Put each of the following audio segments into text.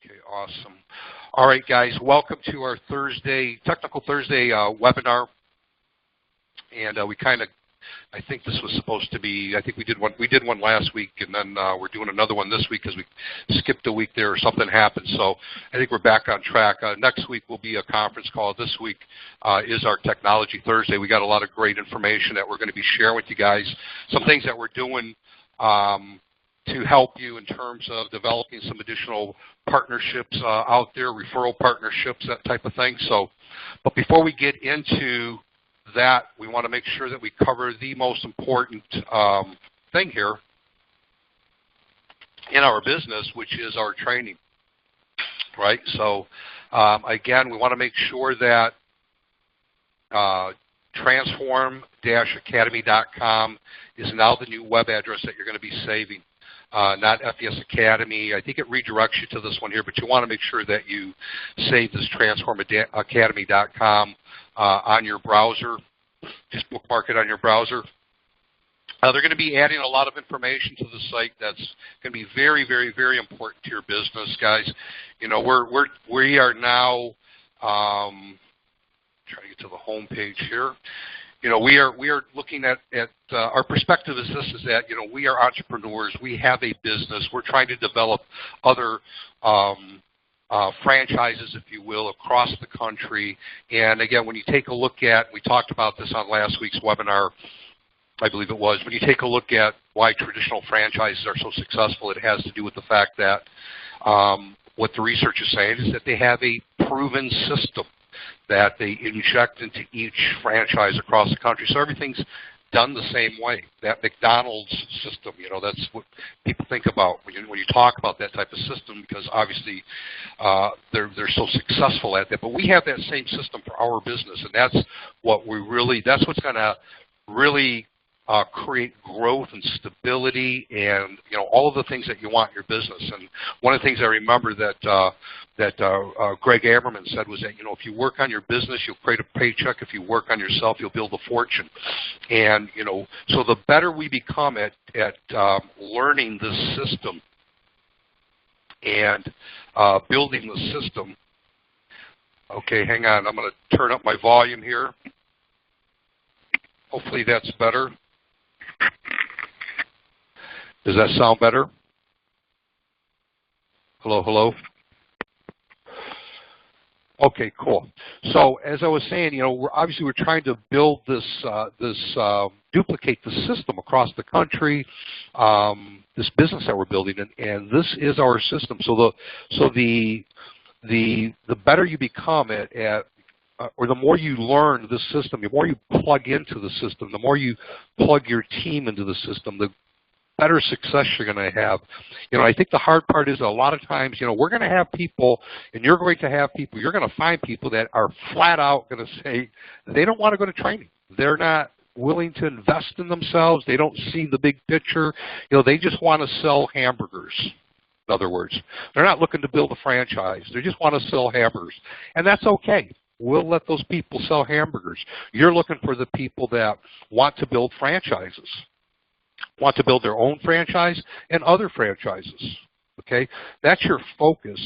Okay, awesome. All right, guys, welcome to our Technical Thursday webinar. And I think this was supposed to be, I think we did one last week, and then we're doing another one this week because we skipped a week there or something happened. So I think we're back on track. Next week will be a conference call. This week is our Technology Thursday. We got a lot of great information that we're going to be sharing with you guys. Some things that we're doing to help you in terms of developing some additional partnerships out there, referral partnerships, that type of thing. So, but before we get into that, we want to make sure that we cover the most important thing here in our business, which is our training, right? So, again, we want to make sure that transform-academy.com is now the new web address that you're going to be saving. Not FES Academy. I think it redirects you to this one here, but you want to make sure that you save this transformacademy.com on your browser. Just bookmark it on your browser. They're going to be adding a lot of information to the site that's going to be very, very, very important to your business, guys. You know, we are now trying to get to the home page here. You know, we are looking at our perspective is this, is that, you know, we are entrepreneurs. We have a business. We're trying to develop other franchises, if you will, across the country. And again, when you take a look at, we talked about this on last week's webinar, I believe it was, when you take a look at why traditional franchises are so successful, it has to do with the fact that what the research is saying is that they have a proven system that they inject into each franchise across the country. So everything's done the same way. That McDonald's system, you know, that's what people think about when you talk about that type of system, because obviously they're so successful at that. But we have that same system for our business, and that's what's going to really create growth and stability, and you know, all of the things that you want in your business. And one of the things I remember that Greg Aberman said was that, you know, if you work on your business, you'll create a paycheck. If you work on yourself, you'll build a fortune. And you know, so the better we become at learning this system and building the system. Okay, hang on. I'm going to turn up my volume here. Hopefully that's better. Does that sound better? Hello, hello? Okay, cool. So as I was saying, you know, we're trying to build duplicate the system across the country, this business that we're building, and this is our system. So the better you become or the more you learn the system, the more you plug into the system, the more you plug your team into the system, the better success you're going to have. You know, I think the hard part is a lot of times, you know, we're going to have people, and you're going to find people that are flat out going to say they don't want to go to training. They're not willing to invest in themselves. They don't see the big picture. You know, they just want to sell hamburgers. In other words, they're not looking to build a franchise. They just want to sell hamburgers, and that's okay. We'll let those people sell hamburgers. You're looking for the people that want to build franchises, want to build their own franchise and other franchises. Okay, that's your focus.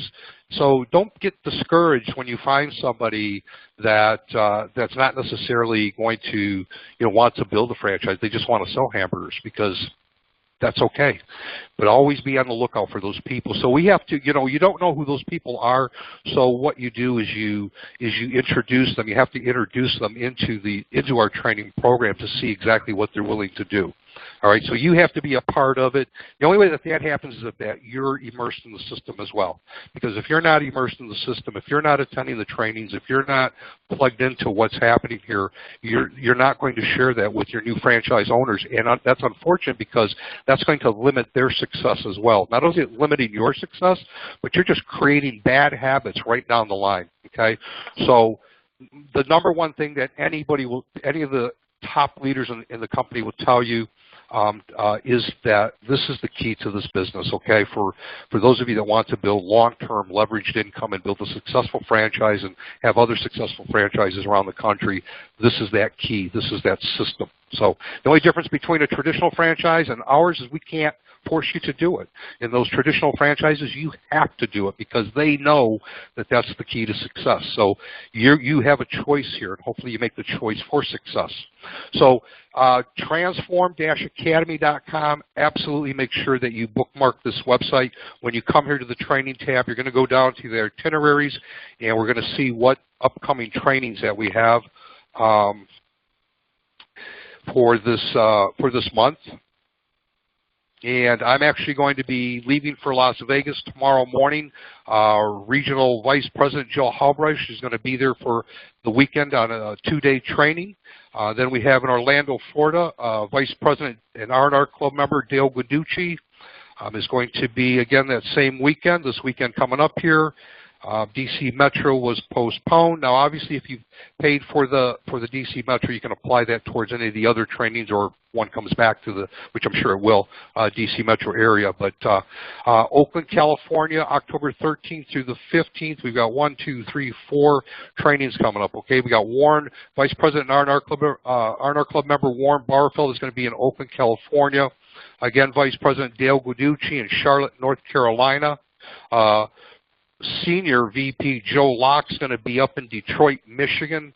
So don't get discouraged when you find somebody that's not necessarily going to, you know, want to build a franchise. They just want to sell hamburgers, because that's okay. But always be on the lookout for those people. So we have to, you know, you don't know who those people are, so what you do is you introduce them. You have to introduce them into our training program to see exactly what they're willing to do. All right, so you have to be a part of it. The only way that happens is that you're immersed in the system as well. Because if you're not immersed in the system, if you're not attending the trainings, if you're not plugged into what's happening here, you're not going to share that with your new franchise owners. And that's unfortunate, because that's going to limit their success as well. Not only is it limiting your success, but you're just creating bad habits right down the line. Okay, so the number one thing that any of the top leaders in the company will tell you is that this is the key to this business, okay? For those of you that want to build long-term leveraged income and build a successful franchise and have other successful franchises around the country, this is that key. This is that system, So the only difference between a traditional franchise and ours is we can't force you to do it. In those traditional franchises, you have to do it because they know that that's the key to success. So you have a choice here, and hopefully you make the choice for success. So transform-academy.com, absolutely make sure that you bookmark this website. When you come here to the training tab, you're going to go down to the itineraries, and we're going to see what upcoming trainings that we have for this month. And I'm actually going to be leaving for Las Vegas tomorrow morning. Regional Vice President Joe Halbrecht is going to be there for the weekend on a 2-day training. Then we have in Orlando, Florida, Vice President and R&R Club member Dale Guiducci is going to be, again, that same weekend, this weekend coming up here. DC Metro was postponed. Now, obviously, if you've paid for the DC Metro, you can apply that towards any of the other trainings, or one comes back to which I'm sure it will, DC Metro area. But Oakland, California, October 13th through the 15th, we've got 1, 2, 3, 4 trainings coming up. Okay, we got Warren, Vice President and R&R Club member Warren Barfeld is going to be in Oakland, California. Again, Vice President Dale Guiducci in Charlotte, North Carolina. Senior VP Joe Locke's going to be up in Detroit, Michigan.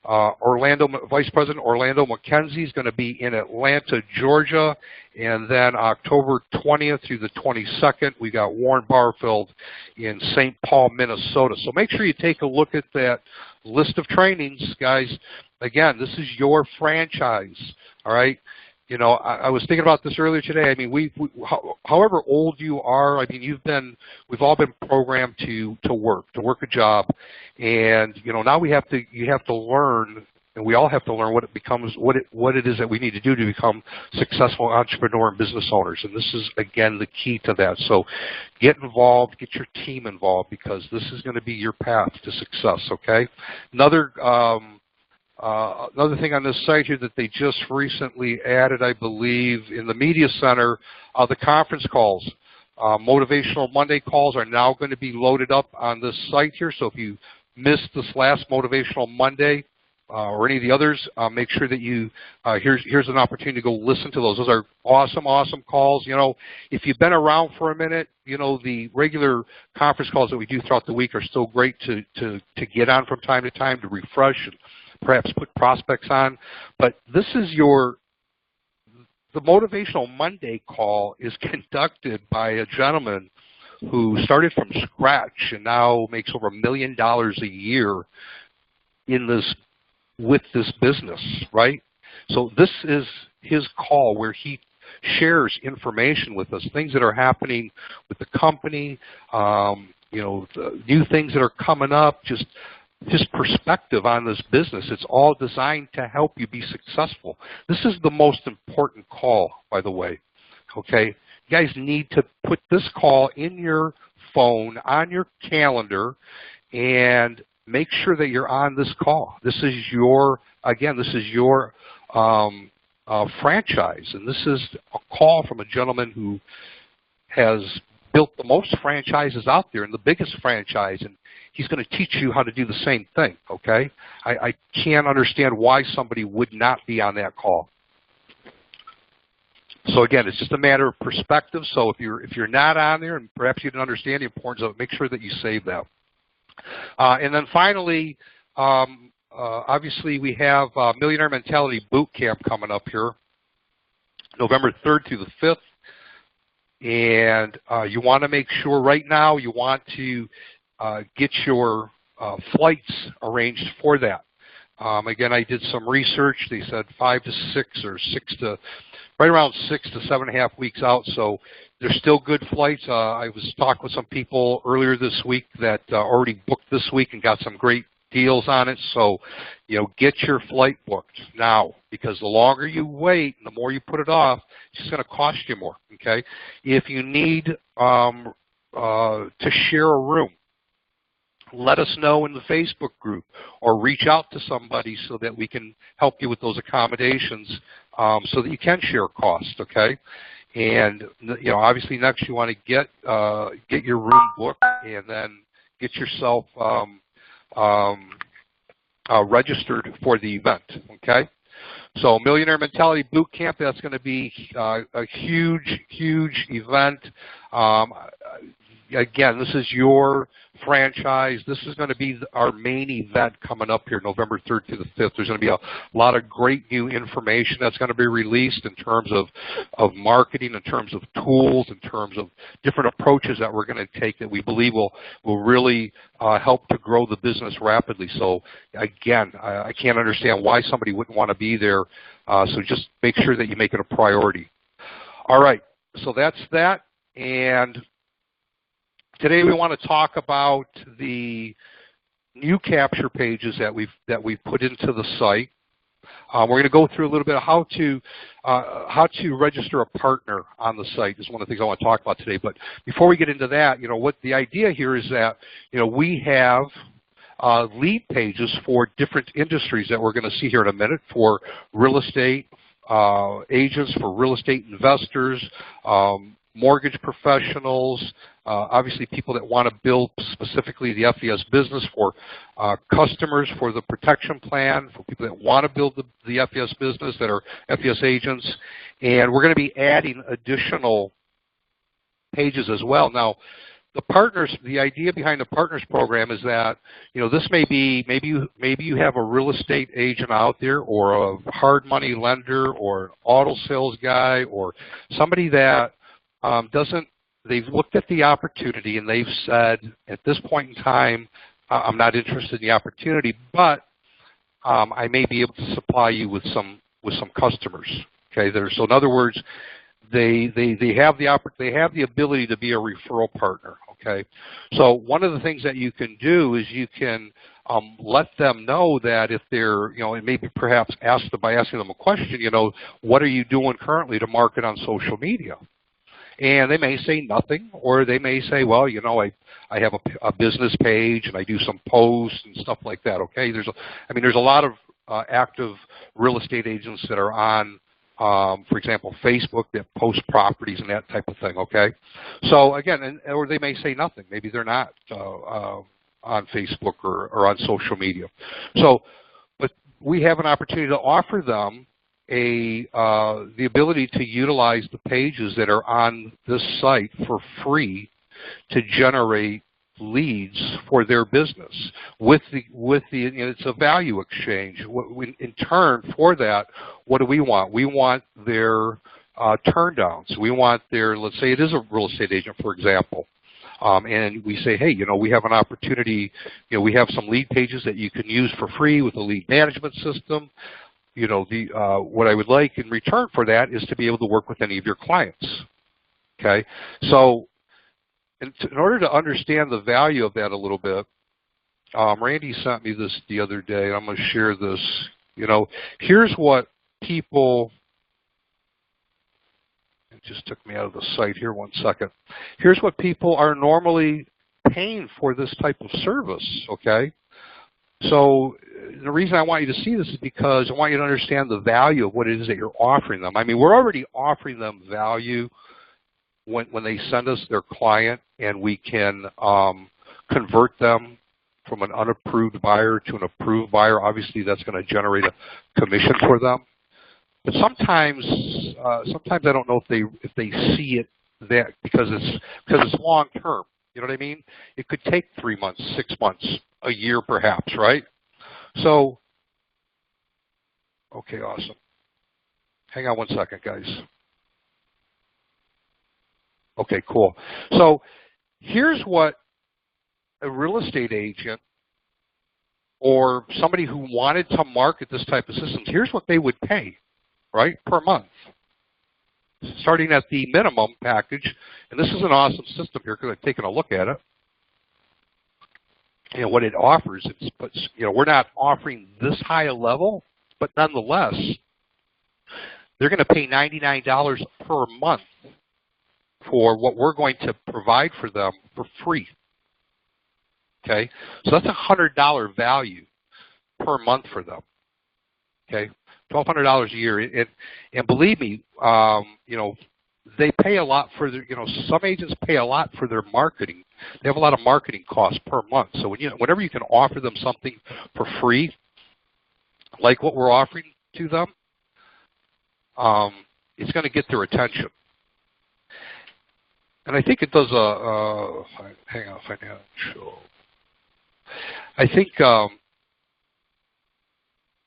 Vice President Orlando McKenzie is going to be in Atlanta, Georgia. And then October 20th through the 22nd, we got Warren Barfield in St. Paul, Minnesota. So make sure you take a look at that list of trainings, guys. Again, this is your franchise, all right? You know, I was thinking about this earlier today. I mean, however old you are, I mean, we've all been programmed to work a job, and you know, now you have to learn, and we all have to learn what it is that we need to do to become successful entrepreneur and business owners. And this is again the key to that. So, get involved, get your team involved, because this is going to be your path to success. Okay, another thing on this site here that they just recently added, I believe, in the Media Center, the conference calls. Motivational Monday calls are now going to be loaded up on this site here. So if you missed this last Motivational Monday or any of the others, make sure that you, here's an opportunity to go listen to those. Those are awesome, awesome calls. You know, if you've been around for a minute, you know, the regular conference calls that we do throughout the week are still great to get on from time to time to refresh and perhaps put prospects on. But this is the Motivational Monday call is conducted by a gentleman who started from scratch and now makes over $1 million a year with this business, right? So this is his call where he shares information with us, things that are happening with the company, you know, the new things that are coming up, just his perspective on this business. It's all designed to help you be successful. This is the most important call, by the way, okay? You guys need to put this call in your phone, on your calendar, and make sure that you're on this call. This is your, again, this is your franchise, and this is a call from a gentleman who has built the most franchises out there and the biggest franchise, and he's going to teach you how to do the same thing, okay? I can't understand why somebody would not be on that call. So again, it's just a matter of perspective. So if you're not on there and perhaps you didn't understand the importance of it, make sure that you save that. And then finally, obviously we have Millionaire Mentality Boot Camp coming up here, November 3rd through the 5th. And you want to make sure right now you want to get your flights arranged for that. Again, I did some research. They said 5 to 6 or 6 to, right around 6 to 7.5 weeks out. So there's still good flights. I was talking with some people earlier this week that already booked this week and got some great deals on it. So, you know, get your flight booked now, because the longer you wait and the more you put it off, it's just going to cost you more, okay? If you need to share a room, let us know in the Facebook group or reach out to somebody so that we can help you with those accommodations so that you can share costs, okay? And, you know, obviously next you want to get your room booked and then get yourself registered for the event, okay? So Millionaire Mentality Boot Camp, that's going to be a huge, huge event. Again, this is your franchise. This is going to be our main event coming up here November 3rd to the 5th. There's going to be a lot of great new information that's going to be released in terms of marketing, in terms of tools, in terms of different approaches that we're going to take that we believe will really help to grow the business rapidly. So again, I can't understand why somebody wouldn't want to be there. So just make sure that you make it a priority. All right, so that's that. And today we want to talk about the new capture pages that we've put into the site. We're going to go through a little bit of how to register a partner on the site. Is one of the things I want to talk about today. But before we get into that, what the idea here is that we have lead pages for different industries that we're going to see here in a minute, for real estate agents, for real estate investors, mortgage professionals, obviously people that want to build specifically the FES business, for customers for the protection plan, for people that want to build the FES business that are FES agents. And we're going to be adding additional pages as well. Now, the partners, the idea behind the partners program is that, this may be, maybe you have a real estate agent out there, or a hard money lender, or an auto sales guy, or somebody that they've looked at the opportunity and they've said, at this point in time, I'm not interested in the opportunity, but I may be able to supply you with some customers. Okay, so in other words, they have the ability to be a referral partner. Okay, so one of the things that you can do is you can let them know that if they're, and maybe perhaps by asking them a question, what are you doing currently to market on social media? And they may say nothing, or they may say, well, I have a business page and I do some posts and stuff like that. Okay, there's a lot of active real estate agents that are on, for example, Facebook, that post properties and that type of thing. Okay, so again, or they may say nothing. Maybe they're not on Facebook or on social media. So, but we have an opportunity to offer them the ability to utilize the pages that are on this site for free to generate leads for their business. It's a value exchange. In turn for that, what do we want? We want their turndowns. We want their, let's say it is a real estate agent, for example. And we say, hey, we have an opportunity, we have some lead pages that you can use for free with a lead management system. What I would like in return for that is to be able to work with any of your clients. Okay, so in order to understand the value of that a little bit, Randy sent me this the other day. I'm going to share this. Here's what people. It just took me out of the site here. 1 second. Here's what people are normally paying for this type of service. Okay. So the reason I want you to see this is because I want you to understand the value of what it is that you're offering them. We're already offering them value when they send us their client, and we can convert them from an unapproved buyer to an approved buyer. Obviously, that's going to generate a commission for them. But sometimes I don't know if they see it that because it's long term. You know what I mean? It could take 3 months, 6 months, a year perhaps, right? So, okay, awesome. Hang on 1 second, guys. Okay, cool. So here's what a real estate agent or somebody who wanted to market this type of systems, here's what they would pay, right, per month. Starting at the minimum package, and this is an awesome system here because I've taken a look at it. What it offers, we're not offering this high a level, but nonetheless, they're going to pay $99 per month for what we're going to provide for them for free. Okay, so that's $100 value per month for them. Okay, $1,200 a year, and believe me, they pay a lot for their. Some agents pay a lot for their marketing. They have a lot of marketing costs per month. So whenever you can offer them something for free, like what we're offering to them, it's going to get their attention. And I think it does hang on, financial. I think,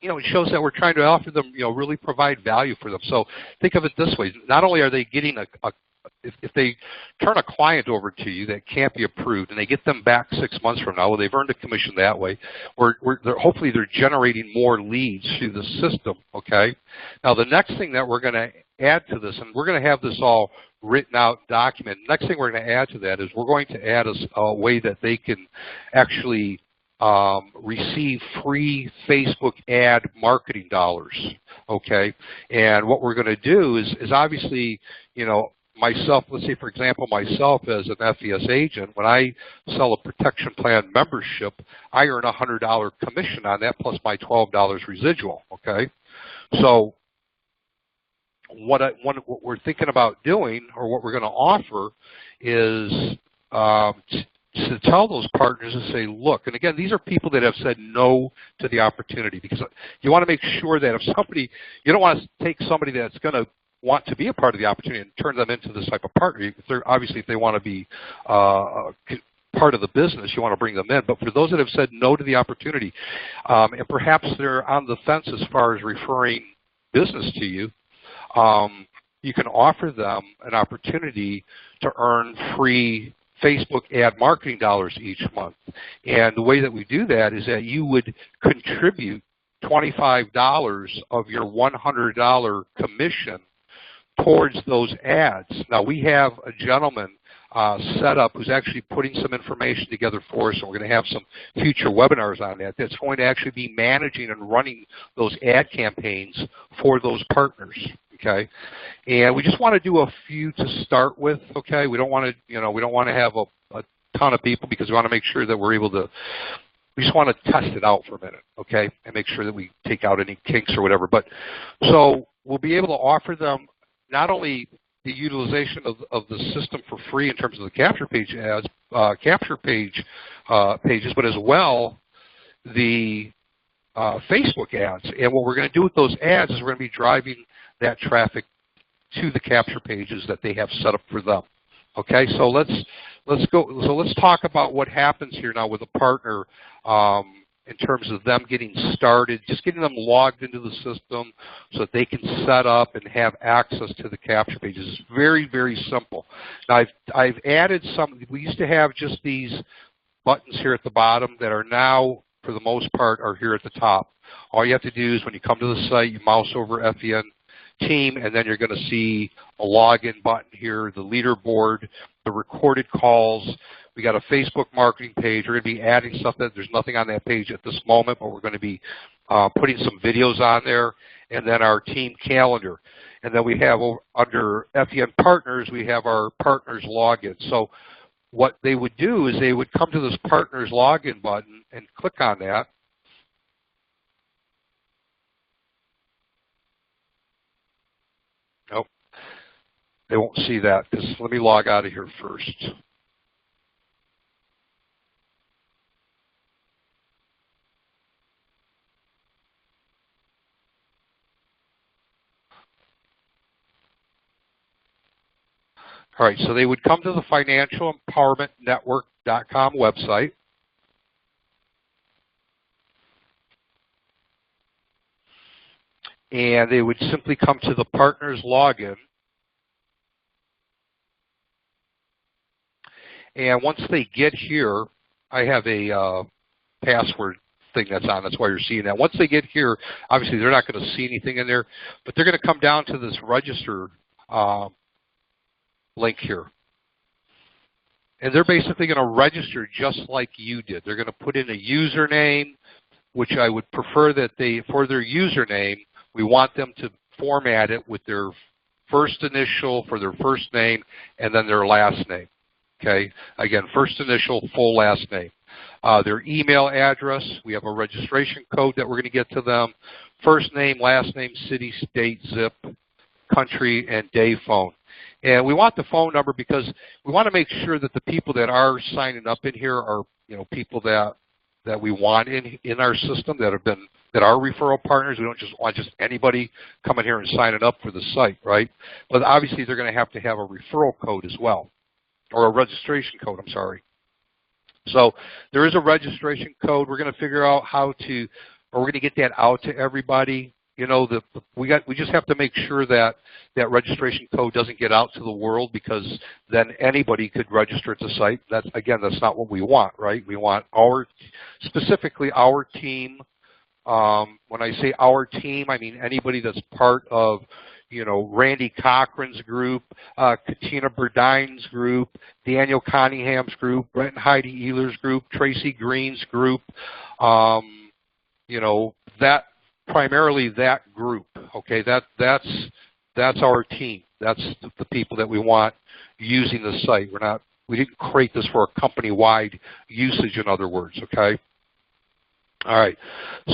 it shows that we're trying to offer them, really provide value for them. So think of it this way. Not only are they getting if they turn a client over to you that can't be approved and they get them back 6 months from now, well, they've earned a commission that way, hopefully they're generating more leads through the system, okay? Now, the next thing that we're going to add to this, and we're going to have this all written out, documented. Next thing we're going to add to that is we're going to add a way that they can actually receive free Facebook ad marketing dollars, okay? And what we're going to do is obviously, myself, let's say, for example, myself as an FES agent, when I sell a protection plan membership, I earn a $100 commission on that plus my $12 residual, okay? So what we're thinking about doing, or what we're going to offer, is to tell those partners and say, look, and again, these are people that have said no to the opportunity, because you want to make sure that if somebody, you don't want to take somebody that's going to want to be a part of the opportunity and turn them into this type of partner. Obviously, if they want to be part of the business, you want to bring them in. But for those that have said no to the opportunity, and perhaps they're on the fence as far as referring business to you, you can offer them an opportunity to earn free Facebook ad marketing dollars each month. And the way that we do that is that you would contribute $25 of your $100 commission towards those ads. Now, we have a gentleman set up who's actually putting some information together for us, and we're going to have some future webinars on that, that's going to actually be managing and running those ad campaigns for those partners. Okay, and we just want to do a few to start with. Okay, we don't want to, we don't want to have a ton of people, because we want to make sure that we're able to. We just want to test it out for a minute, okay, and make sure that we take out any kinks or whatever. But so we'll be able to offer them not only the utilization of the system for free in terms of the capture page ads, pages, but as well the Facebook ads. And what we're going to do with those ads is we're going to be driving that traffic to the capture pages that they have set up for them. Okay, so let's go. So let's talk about what happens here now with a partner in terms of them getting started, just getting them logged into the system so that they can set up and have access to the capture pages. It's very, very simple. Now, I've added some. We used to have just these buttons here at the bottom that are now, for the most part, are here at the top. All you have to do is when you come to the site, you mouse over FEN Team, and then you're going to see a login button here, the leaderboard, the recorded calls. We got a Facebook marketing page. We're going to be adding stuff that there's nothing on that page at this moment, but we're going to be putting some videos on there, and then our team calendar. And then we have under FEN Partners, we have our partners login. So what they would do is they would come to this partners login button and click on that. Nope, they won't see that, because let me log out of here first. All right, so they would come to the financialempowermentnetwork.com website. And they would simply come to the partners login. And once they get here, I have a password thing that's on. That's why you're seeing that. Once they get here, obviously they're not going to see anything in there, but they're going to come down to this register link here. And they're basically going to register just like you did. They're going to put in a username, which I would prefer that for their username, we want them to format it with their first initial for their first name and then their last name. Okay, again, first initial, full last name. Their email address, we have a registration code that we're going to get to them. First name, last name, city, state, zip, country, and day phone. And we want the phone number because we want to make sure that the people that are signing up in here are, people that we want in our system, that have been that are referral partners. We don't just want just anybody coming here and signing up for the site, right? But obviously they're going to have a referral code as well, or a registration code, I'm sorry. So there is a registration code. We're going to figure out how to, or we're going to get that out to everybody. You know, we just have to make sure that that registration code doesn't get out to the world, because then anybody could register at the site. That's not what we want, right? We want specifically our team. When I say our team, I mean anybody that's part of, you know, Randy Cochran's group, Katina Burdine's group, Daniel Cunningham's group, Brent and Heidi Ehler's group, Tracy Green's group, you know, that primarily that group. Okay, that's our team. That's the people that we want using the site. We didn't create this for a company-wide usage, in other words. Okay. All right.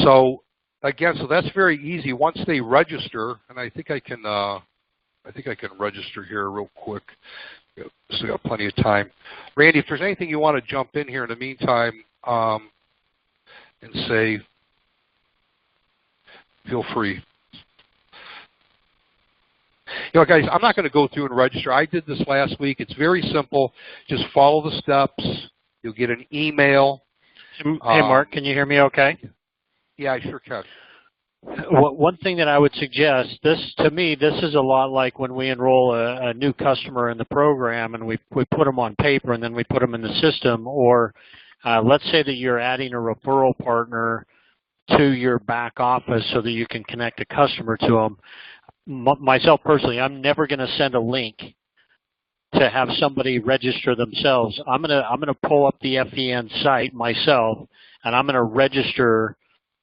So again, so that's very easy. Once they register, and I think I can register here real quick. So we got plenty of time. Randy, if there's anything you want to jump in here in the meantime, and say, feel free. You know, guys, I'm not going to go through and register. I did this last week. It's very simple. Just follow the steps. You'll get an email. Hey, Mark, can you hear me okay? Yeah, I sure can. One thing that I would suggest, to me, this is a lot like when we enroll a new customer in the program and we put them on paper and then we put them in the system. Or let's say that you're adding a referral partner to your back office so that you can connect a customer to them. Myself personally, I'm never going to send a link to have somebody register themselves. I'm gonna pull up the FEN site myself, and I'm going to register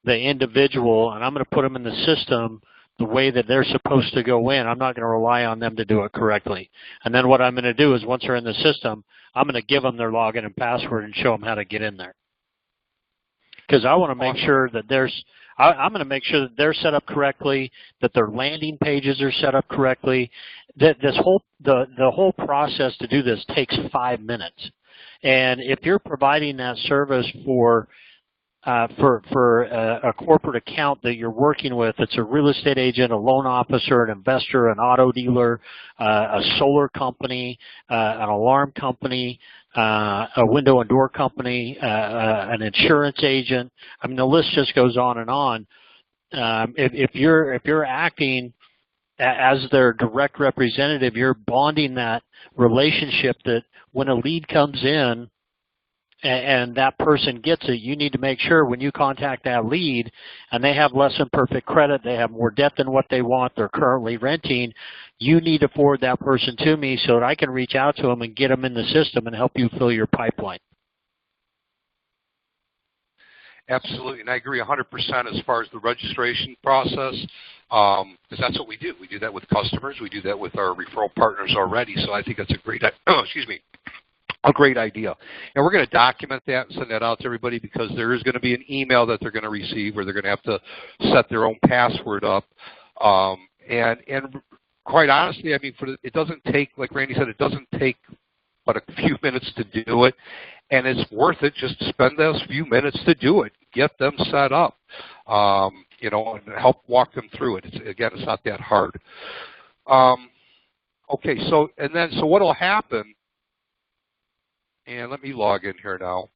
the individual, and I'm going to put them in the system the way that they're supposed to go in. I'm not going to rely on them to do it correctly. And then what I'm going to do is, once they're in the system, I'm going to give them their login and password and show them how to get in there. Because I want to make sure that I'm going to make sure that they're set up correctly, that their landing pages are set up correctly. That the whole process to do this takes 5 minutes. And if you're providing that service for a corporate account that you're working with, it's a real estate agent, a loan officer, an investor, an auto dealer, a solar company, an alarm company, a window and door company, an insurance agent. I mean, the list just goes on and on. If you're acting as their direct representative, you're bonding that relationship, that when a lead comes in and that person gets it, you need to make sure when you contact that lead and they have less than perfect credit, they have more debt than what they want, they're currently renting, you need to forward that person to me so that I can reach out to them and get them in the system and help you fill your pipeline. Absolutely, and I agree 100% as far as the registration process, because that's what we do. We do that with customers. We do that with our referral partners already. So I think that's a great, a great idea. And we're going to document that and send that out to everybody, because there is going to be an email that they're going to receive where they're going to have to set their own password up. And quite honestly, I mean, it doesn't take, like Randy said, it doesn't take but a few minutes to do it. And it's worth it just to spend those few minutes to do it. Get them set up, you know, and help walk them through it. It's not that hard. Okay, so what will happen, and let me log in here now.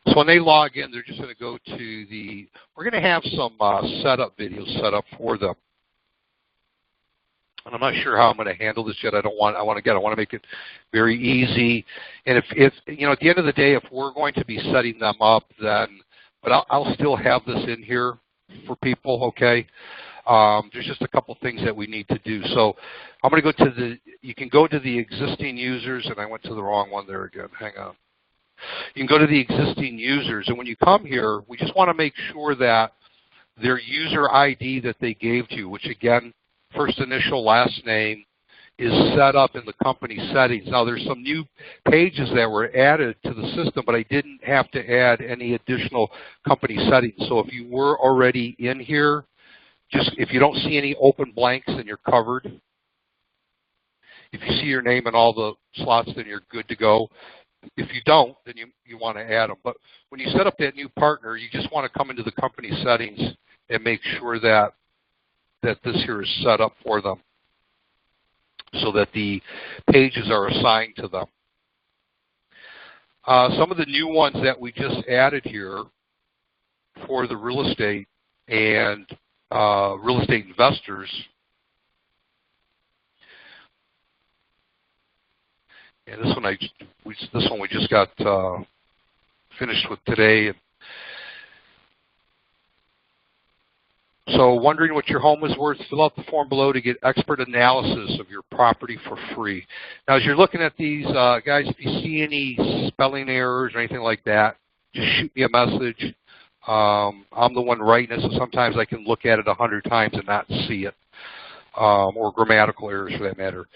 So when they log in, they're just going to go to we're going to have some setup videos set up for them. And I'm not sure how I'm going to handle this yet. I want to make it very easy. And if you know, at the end of the day, if we're going to be setting them up, but I'll still have this in here for people, okay? There's just a couple things that we need to do. So I'm going to go to you can go to the existing users, and I went to the wrong one there again. Hang on. You can go to the existing users, and when you come here, we just want to make sure that their user ID that they gave to you, which again first initial, last name, is set up in the company settings. Now, there's some new pages that were added to the system, but I didn't have to add any additional company settings. So if you were already in here, just if you don't see any open blanks, then you're covered. If you see your name in all the slots, then you're good to go. If you don't, then you want to add them. But when you set up that new partner, you just want to come into the company settings and make sure that this here is set up for them, so that the pages are assigned to them. Some of the new ones that we just added here for the real estate and real estate investors. And this one we just got finished with today. So, wondering what your home is worth, fill out the form below to get expert analysis of your property for free. Now, as you're looking at these, guys, if you see any spelling errors or anything like that, just shoot me a message. I'm the one writing it, so sometimes I can look at it 100 times and not see it, or grammatical errors for that matter.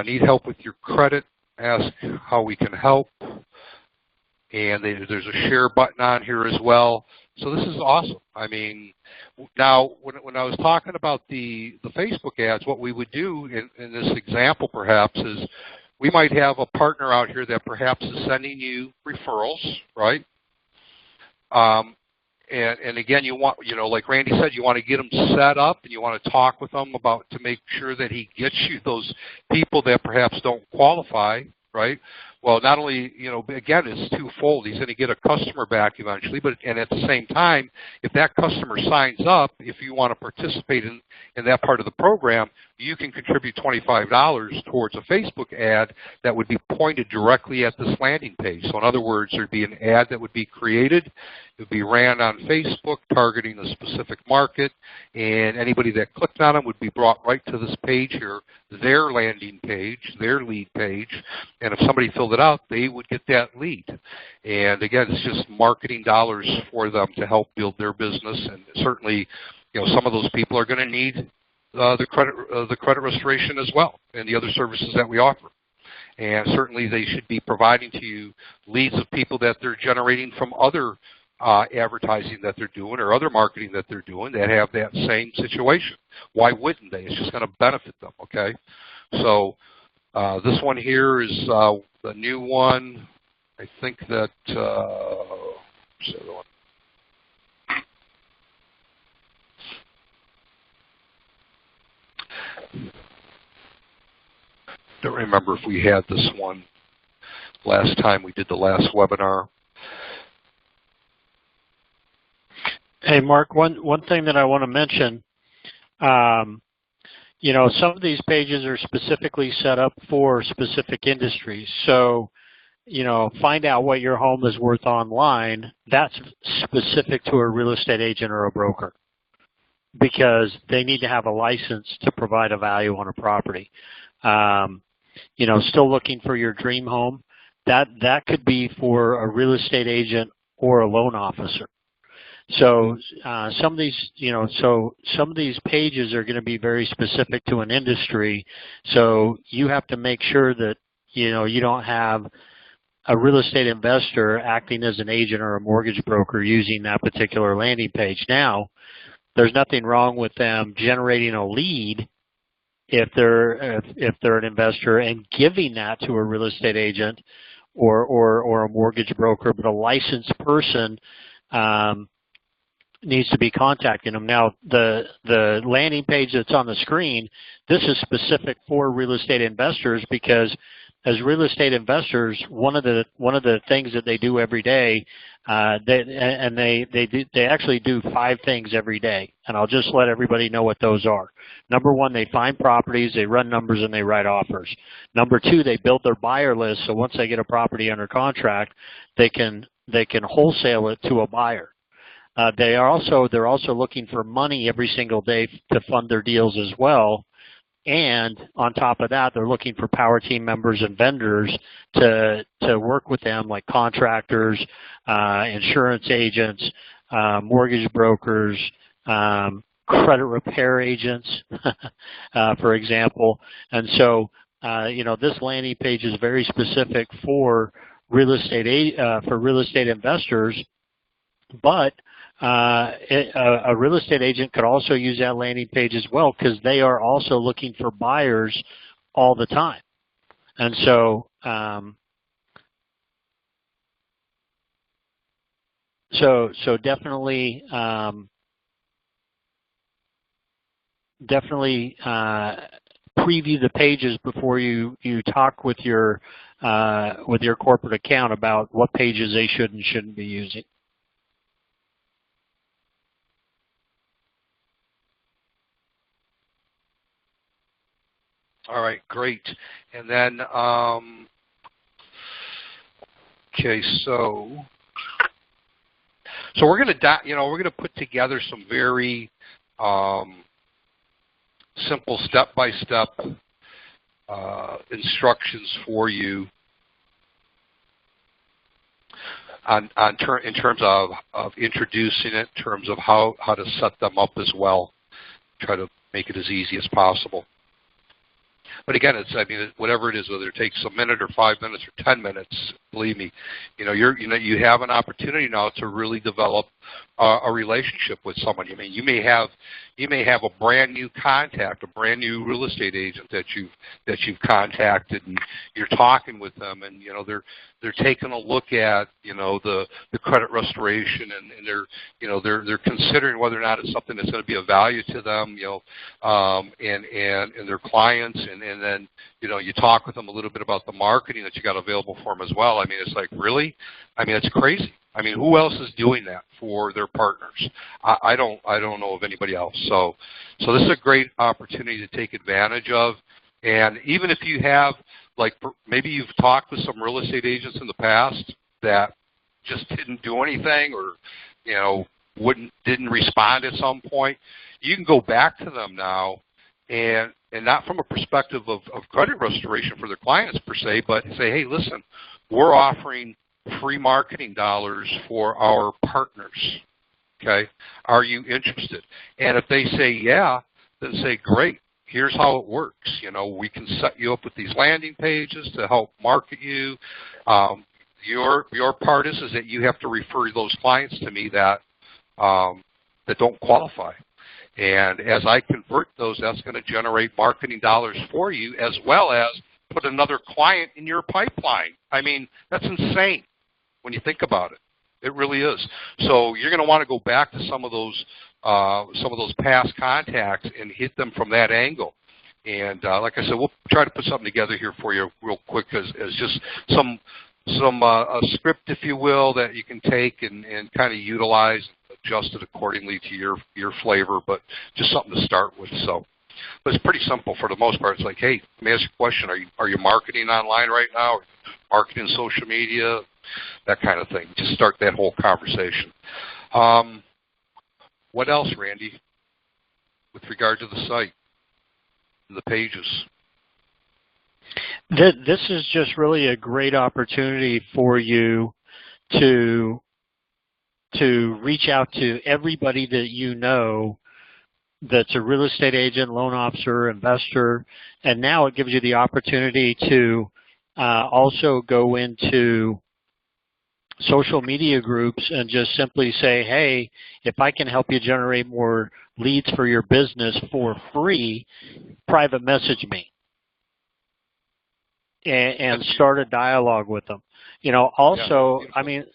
Need help with your credit? Ask how we can help. And there's a share button on here as well. So this is awesome. I mean, now when I was talking about the Facebook ads, what we would do in this example perhaps is we might have a partner out here that perhaps is sending you referrals, right? And again, you want, like Randy said, you want to get them set up and you want to talk with them to make sure that he gets you those people that perhaps don't qualify, right? Well, not only, again, it's twofold. He's going to get a customer back eventually, and at the same time, if that customer signs up, if you want to participate in that part of the program, you can contribute $25 towards a Facebook ad that would be pointed directly at this landing page. So in other words, there'd be an ad that would be created. It would be ran on Facebook targeting a specific market, and anybody that clicked on them would be brought right to this page here, their landing page, their lead page, and if somebody filled it out, they would get that lead. And again, it's just marketing dollars for them to help build their business, and certainly, some of those people are going to need the credit restoration as well, and the other services that we offer. And certainly they should be providing to you leads of people that they're generating from other advertising that they're doing or other marketing that they're doing that have that same situation. Why wouldn't they? It's just going to benefit them, okay? So this one here is the new one. I think that, don't remember if we had this one last time we did the last webinar. Hey, Mark, one thing that I want to mention, some of these pages are specifically set up for specific industries. So, find out what your home is worth online. That's specific to a real estate agent or a broker, because they need to have a license to provide a value on a property. Still looking for your dream home. That could be for a real estate agent or a loan officer. So some of these, some of these pages are going to be very specific to an industry. So you have to make sure that you don't have a real estate investor acting as an agent or a mortgage broker using that particular landing page. Now, there's nothing wrong with them generating a lead if they're an investor and giving that to a real estate agent or a mortgage broker, but a licensed person needs to be contacting them. Now, the landing page that's on the screen, this is specific for real estate investors, because as real estate investors, one of the things that they do every day, they actually do 5 things every day, and I'll just let everybody know what those are. Number 1, they find properties, they run numbers, and they write offers. Number 2, they build their buyer list, so once they get a property under contract, they can wholesale it to a buyer. They're also looking for money every single day to fund their deals as well. And on top of that, they're looking for power team members and vendors to work with them, like contractors, insurance agents, mortgage brokers, credit repair agents, for example. And so, this landing page is very specific for real estate investors, but a real estate agent could also use that landing page as well, because they are also looking for buyers all the time. And so, so definitely, preview the pages before you talk with your corporate account about what pages they should and shouldn't be using. All right, great. And then, okay, so we're going to put together some very simple step-by-step instructions for you in terms of introducing it, in terms of how to set them up as well. Try to make it as easy as possible. But again, whatever it is, whether it takes a minute or 5 minutes or 10 minutes, believe me, you have an opportunity now to really develop a relationship with someone. I mean, you may have a brand new contact, a brand new real estate agent that you've contacted, and you're talking with them, and they're taking a look at the credit restoration, and they're considering whether or not it's something that's going to be of value to them, and their clients, and then you talk with them a little bit about the marketing that you got available for them as well. I mean, it's like, really? I mean, it's crazy. I mean, who else is doing that for their partners? I don't know of anybody else. So this is a great opportunity to take advantage of. And even if you have, like, maybe you've talked with some real estate agents in the past that just didn't do anything, or didn't respond at some point, you can go back to them now, and not from a perspective of credit restoration for their clients per se, but say, hey, listen, we're offering free marketing dollars for our partners. Okay, are you interested? And if they say yeah, then say, great. Here's how it works. We can set you up with these landing pages to help market you. Your part is that you have to refer those clients to me that don't qualify. And as I convert those, that's going to generate marketing dollars for you, as well as put another client in your pipeline. I mean, that's insane when you think about it. It really is. So you're going to want to go back to some of those past contacts and hit them from that angle. And like I said, we'll try to put something together here for you real quick as just some a script, if you will, that you can take and kind of utilize, adjust it accordingly to your flavor, but just something to start with. So, but it's pretty simple for the most part. It's like, hey, let me ask you a question. Are you marketing online right now? Marketing social media? That kind of thing. Just start that whole conversation. What else, Randy, with regard to the site and the pages? This is just really a great opportunity for you to reach out to everybody that you know that's a real estate agent, loan officer, investor, and now it gives you the opportunity to also go into social media groups and just simply say, hey, if I can help you generate more leads for your business for free, private message me and start a dialogue with them. Also, I mean,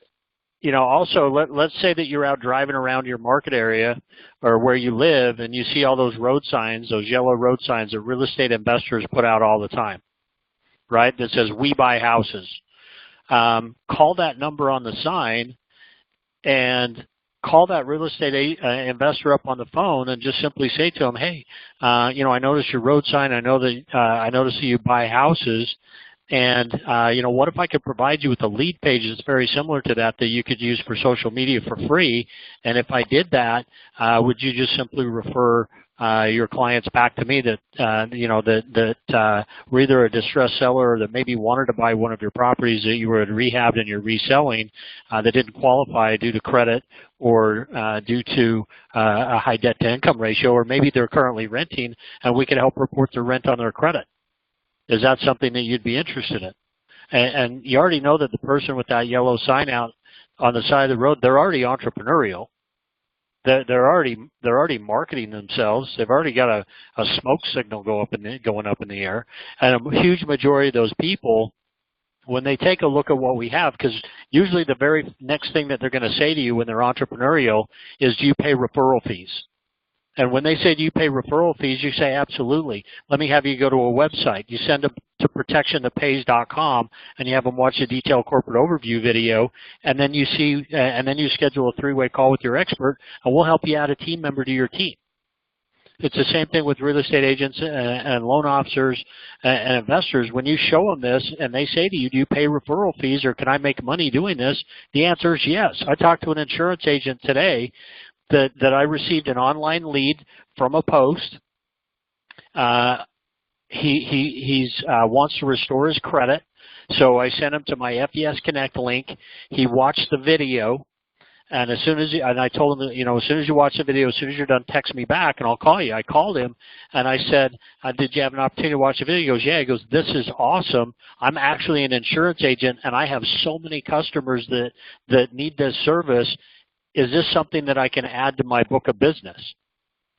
also let's say that you're out driving around your market area or where you live and you see all those road signs, those yellow road signs that real estate investors put out all the time, right? That says, we buy houses. Call that number on the sign and call that real estate investor up on the phone and just simply say to them, hey, I noticed your road sign. I noticed that you buy houses. And, what if I could provide you with a lead page that's very similar to that you could use for social media for free? And if I did that, would you just simply refer your clients back to me that were either a distressed seller or that maybe wanted to buy one of your properties that you were rehabbed and you're reselling that didn't qualify due to credit or due to a high debt to income ratio, or maybe they're currently renting and we can help report their rent on their credit. Is that something that you'd be interested in? And you already know that the person with that yellow sign out on the side of the road, they're already entrepreneurial. They're already marketing themselves. They've already got a smoke signal going up in the air. And a huge majority of those people, when they take a look at what we have, because usually the very next thing that they're going to say to you when they're entrepreneurial is, do you pay referral fees? And when they say, do you pay referral fees, you say, absolutely. Let me have you go to a website. You send them to protectionthatpays.com, and you have them watch a detailed corporate overview video, and then you schedule a 3-way call with your expert, and we'll help you add a team member to your team. It's the same thing with real estate agents and loan officers and investors. When you show them this and they say to you, do you pay referral fees or can I make money doing this? The answer is yes. I talked to an insurance agent today that I received an online lead from a post. He wants to restore his credit, so I sent him to my FES Connect link. He watched the video, and I told him, as soon as you watch the video, as soon as you're done, text me back and I'll call you. I called him and I said, did you have an opportunity to watch the video? He goes, yeah. He goes, this is awesome. I'm actually an insurance agent and I have so many customers that need this service. Is this something that I can add to my book of business?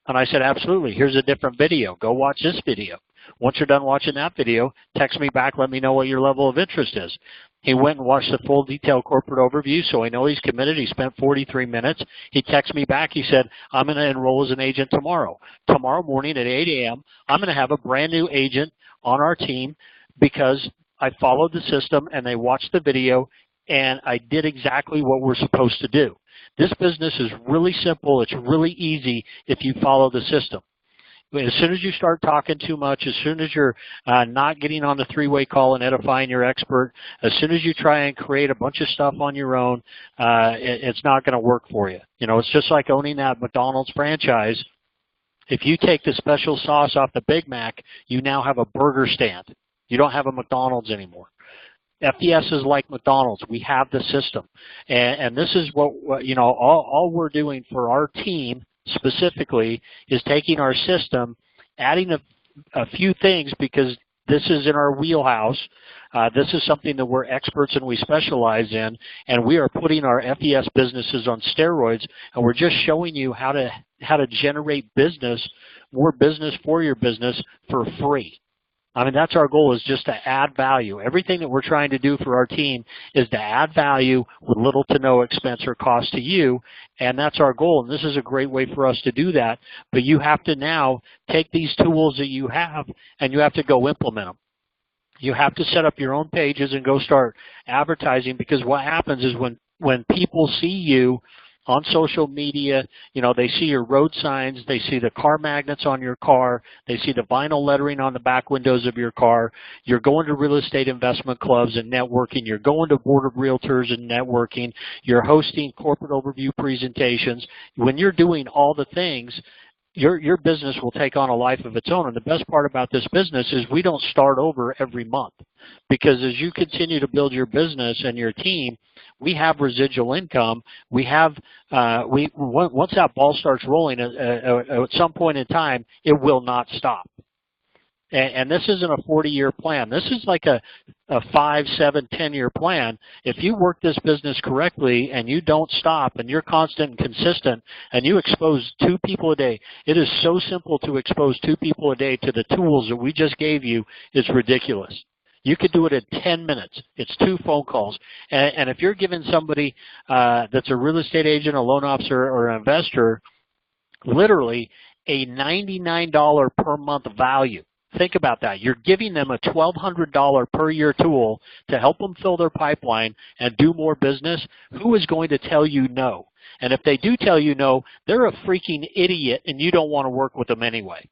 And I said, absolutely. Here's a different video. Go watch this video. Once you're done watching that video, text me back. Let me know what your level of interest is. He went and watched the full detailed corporate overview, so I know he's committed. He spent 43 minutes. He texted me back. He said, I'm going to enroll as an agent tomorrow. Tomorrow morning at 8 a.m., I'm going to have a brand new agent on our team because I followed the system and they watched the video and I did exactly what we're supposed to do. This business is really simple. It's really easy if you follow the system. As soon as you start talking too much, as soon as you're not getting on the 3-way call and edifying your expert, as soon as you try and create a bunch of stuff on your own, it's not going to work for you. It's just like owning that McDonald's franchise. If you take the special sauce off the Big Mac, you now have a burger stand. You don't have a McDonald's anymore. FES is like McDonald's. We have the system. And this is what all we're doing for our team specifically is taking our system, adding a few things because this is in our wheelhouse. This is something that we're experts and we specialize in, and we are putting our FES businesses on steroids, and we're just showing you how to generate business, more business for your business for free. I mean, that's our goal, is just to add value. Everything that we're trying to do for our team is to add value with little to no expense or cost to you, and that's our goal. And this is a great way for us to do that. But you have to now take these tools that you have, and you have to go implement them. You have to set up your own pages and go start advertising, because what happens is when people see you on social media, they see your road signs, they see the car magnets on your car, they see the vinyl lettering on the back windows of your car, you're going to real estate investment clubs and networking, you're going to Board of Realtors and networking, you're hosting corporate overview presentations. When you're doing all the things, your business will take on a life of its own. And the best part about this business is we don't start over every month, because as you continue to build your business and your team, we have residual income. We have once that ball starts rolling, at some point in time, it will not stop. And this isn't a 40-year plan. This is like a 5, 7, 10-year plan. If you work this business correctly and you don't stop and you're constant and consistent and you expose 2 people a day, it is so simple to expose 2 people a day to the tools that we just gave you. It's ridiculous. You could do it in 10 minutes. It's 2 phone calls. And if you're giving somebody that's a real estate agent, a loan officer, or an investor, literally a $99 per month value, think about that. You're giving them a $1,200 per year tool to help them fill their pipeline and do more business. Who is going to tell you no? And if they do tell you no, they're a freaking idiot and you don't want to work with them anyway.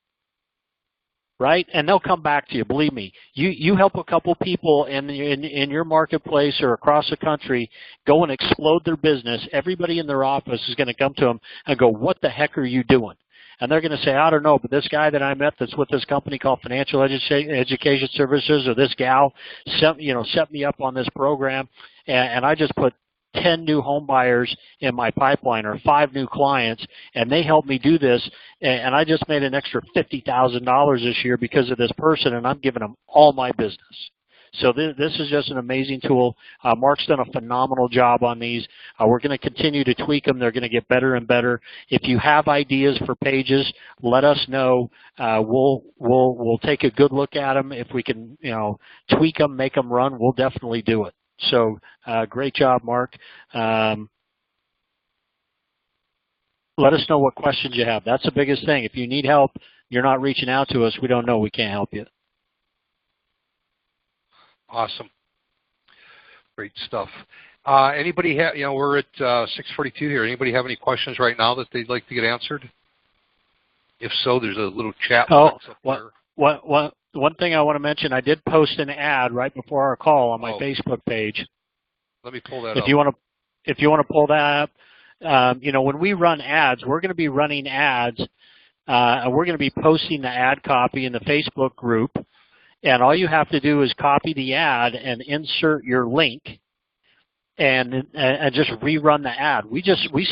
Right? And they'll come back to you. Believe me, you help a couple people in your marketplace or across the country go and explode their business. Everybody in their office is going to come to them and go, what the heck are you doing? And they're going to say, I don't know, but this guy that I met that's with this company called Financial Education Services, or this gal set me up on this program, and I just put 10 new home buyers in my pipeline, or 5 new clients, and they helped me do this, and I just made an extra $50,000 this year because of this person, and I'm giving them all my business. So this is just an amazing tool. Mark's done a phenomenal job on these. We're going to continue to tweak them. They're going to get better and better. If you have ideas for pages, let us know. We'll take a good look at them. If we can, tweak them, make them run, we'll definitely do it. So great job, Mark. Let us know what questions you have. That's the biggest thing. If you need help, you're not reaching out to us, we don't know, we can't help you. Awesome. Great stuff. Anybody have, we're at 6:42 here. Anybody have any questions right now that they'd like to get answered? If so, there's a little chat box up there. One thing I want to mention, I did post an ad right before our call on my Facebook page. Let me pull that up. If you want to pull that up, when we run ads, we're going to be running ads, and we're going to be posting the ad copy in the Facebook group. And all you have to do is copy the ad and insert your link, and just rerun the ad. We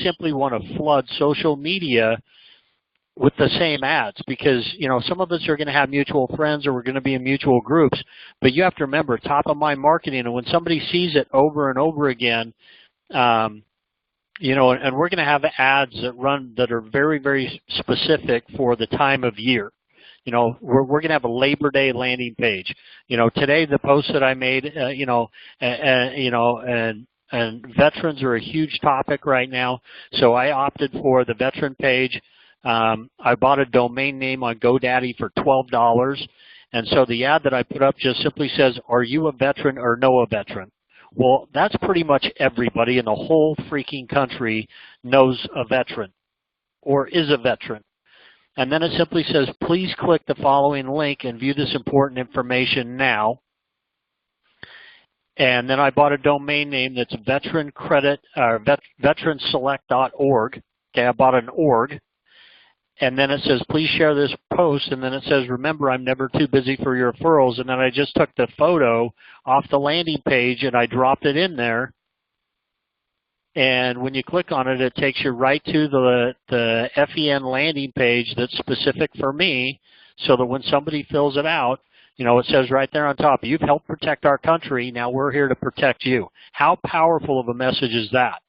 simply want to flood social media with the same ads, because some of us are going to have mutual friends, or we're going to be in mutual groups. But you have to remember, top of mind marketing, and when somebody sees it over and over again, and we're going to have ads that run that are very, very specific for the time of year. We're going to have a Labor Day landing page. Today the post that I made, and veterans are a huge topic right now. So I opted for the veteran page. I bought a domain name on GoDaddy for $12. And so the ad that I put up just simply says, are you a veteran or know a veteran? Well, that's pretty much everybody in the whole freaking country knows a veteran or is a veteran. And then it simply says, please click the following link and view this important information now. And then I bought a domain name that's veteranselect.org. Okay, I bought an org. And then it says, please share this post. And then it says, remember, I'm never too busy for your referrals. And then I just took the photo off the landing page and I dropped it in there. And when you click on it, it takes you right to the FEN landing page that's specific for me, so that when somebody fills it out, it says right there on top, you've helped protect our country, now we're here to protect you. How powerful of a message is that?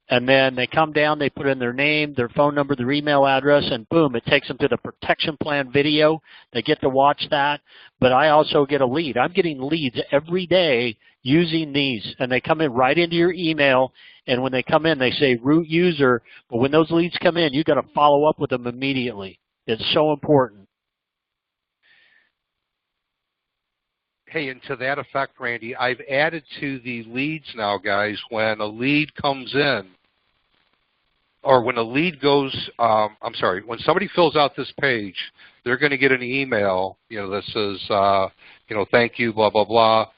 And then they come down, they put in their name, their phone number, their email address, and boom, it takes them to the protection plan video. They get to watch that. But I also get a lead. I'm getting leads every day using these. And they come in right into your email. And when they come in, they say root user. But when those leads come in, you've got to follow up with them immediately. It's so important. Hey, and to that effect, Randy, I've added to the leads now, guys, when a lead comes in, or when a lead goes, when somebody fills out this page, they're going to get an email, that says, thank you, blah, blah, blah.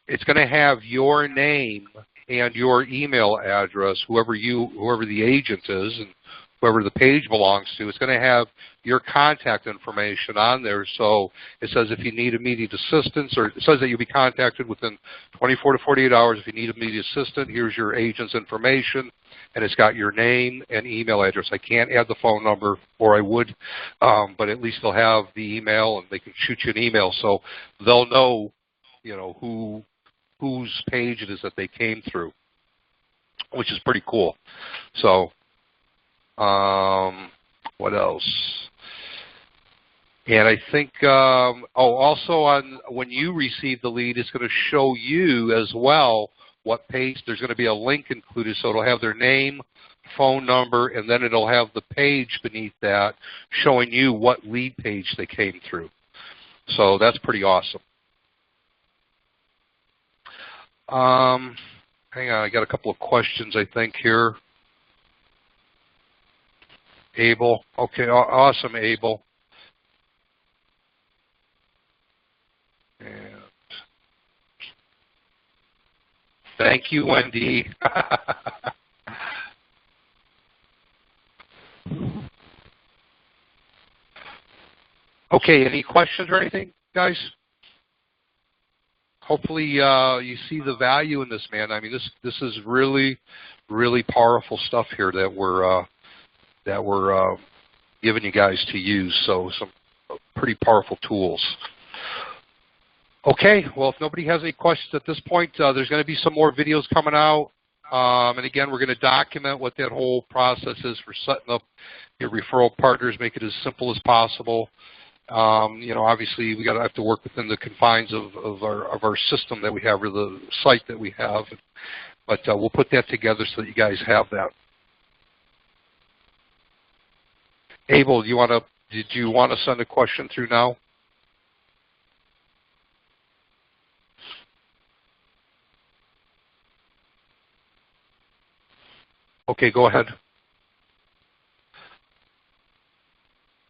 It's going to have your name and your email address, whoever the agent is, and whoever the page belongs to. It's going to have your contact information on there. So it says if you need immediate assistance, or it says that you'll be contacted within 24 to 48 hours. If you need immediate assistance, here's your agent's information. And it's got your name and email address. I can't add the phone number, or I would, but at least they'll have the email, and they can shoot you an email. So they'll know, whose page it is that they came through, which is pretty cool. So what else? And I think, also when you receive the lead, it's going to show you as well what page. There's going to be a link included, so it'll have their name, phone number, and then it'll have the page beneath that showing you what lead page they came through. So that's pretty awesome. Hang on, I got a couple of questions, I think, here. Abel. Okay, awesome, Abel. And thank you, Wendy. Okay, any questions or anything, guys? Hopefully you see the value in this, man. I mean, this is really, really powerful stuff here that we're giving you guys to use. So some pretty powerful tools. Okay, well, if nobody has any questions at this point, there's going to be some more videos coming out. And again, we're going to document what that whole process is for setting up your referral partners, make it as simple as possible. You know, obviously, we have to work within the confines of our system that we have, or the site that we have. But we'll put that together so that you guys have that. Abel, did you want to send a question through now? Okay, go ahead.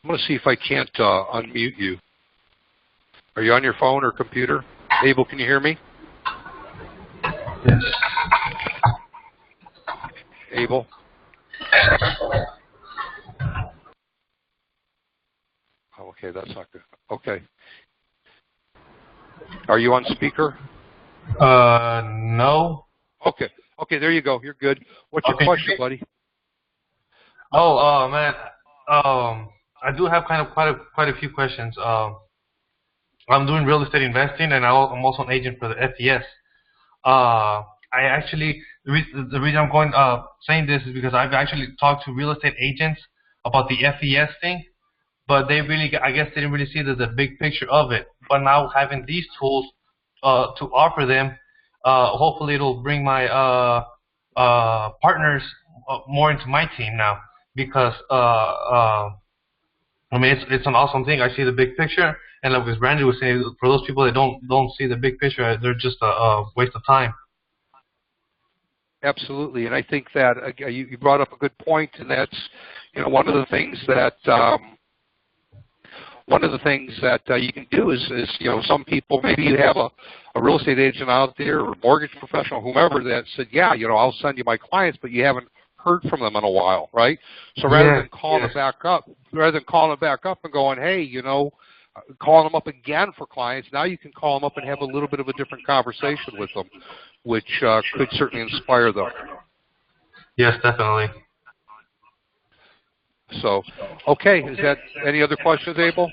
I'm going to see if I can't unmute you. Are you on your phone or computer? Abel, can you hear me? Yes. Abel? Oh, okay, that's not good. Okay. Are you on speaker? No. Okay. Okay, there you go. You're good. What's your question, buddy? Oh, man. I do have kind of quite a few questions. I'm doing real estate investing, and I'm also an agent for the FES. I actually the reason I'm going saying this is because I've actually talked to real estate agents about the FES thing, but they really, I guess, they didn't really see the big picture of it. But now having these tools to offer them, hopefully it'll bring my partners more into my team now, because I mean, it's an awesome thing. I see the big picture, and like Randy was saying, for those people that don't see the big picture, they're just a waste of time. Absolutely, and I think that you brought up a good point, and that's, you know, one of the things that you can do is, you know, some people, maybe you have a real estate agent out there or mortgage professional, whomever, that said, yeah, you know, I'll send you my clients, but you haven't heard from them in a while, right? So rather than calling it back up, and going, hey, you know, calling them up again for clients, now you can call them up and have a little bit of a different conversation with them, which could certainly inspire them. Yes, definitely. So, okay, is that any other questions, Abel?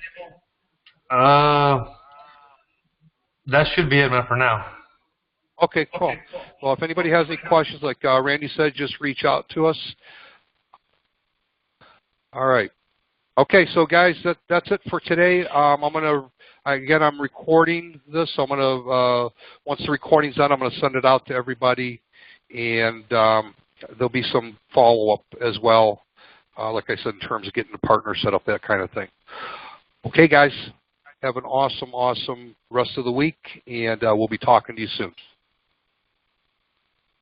That should be it, man, for now. Okay, cool. Well, if anybody has any questions, like Randy said, just reach out to us. All right. Okay, so guys, that's it for today. I'm recording this, so I'm gonna once the recording's done, I'm gonna send it out to everybody, and there'll be some follow-up as well, like I said, in terms of getting the partner set up, that kind of thing. Okay, guys, have an awesome rest of the week, and we'll be talking to you soon.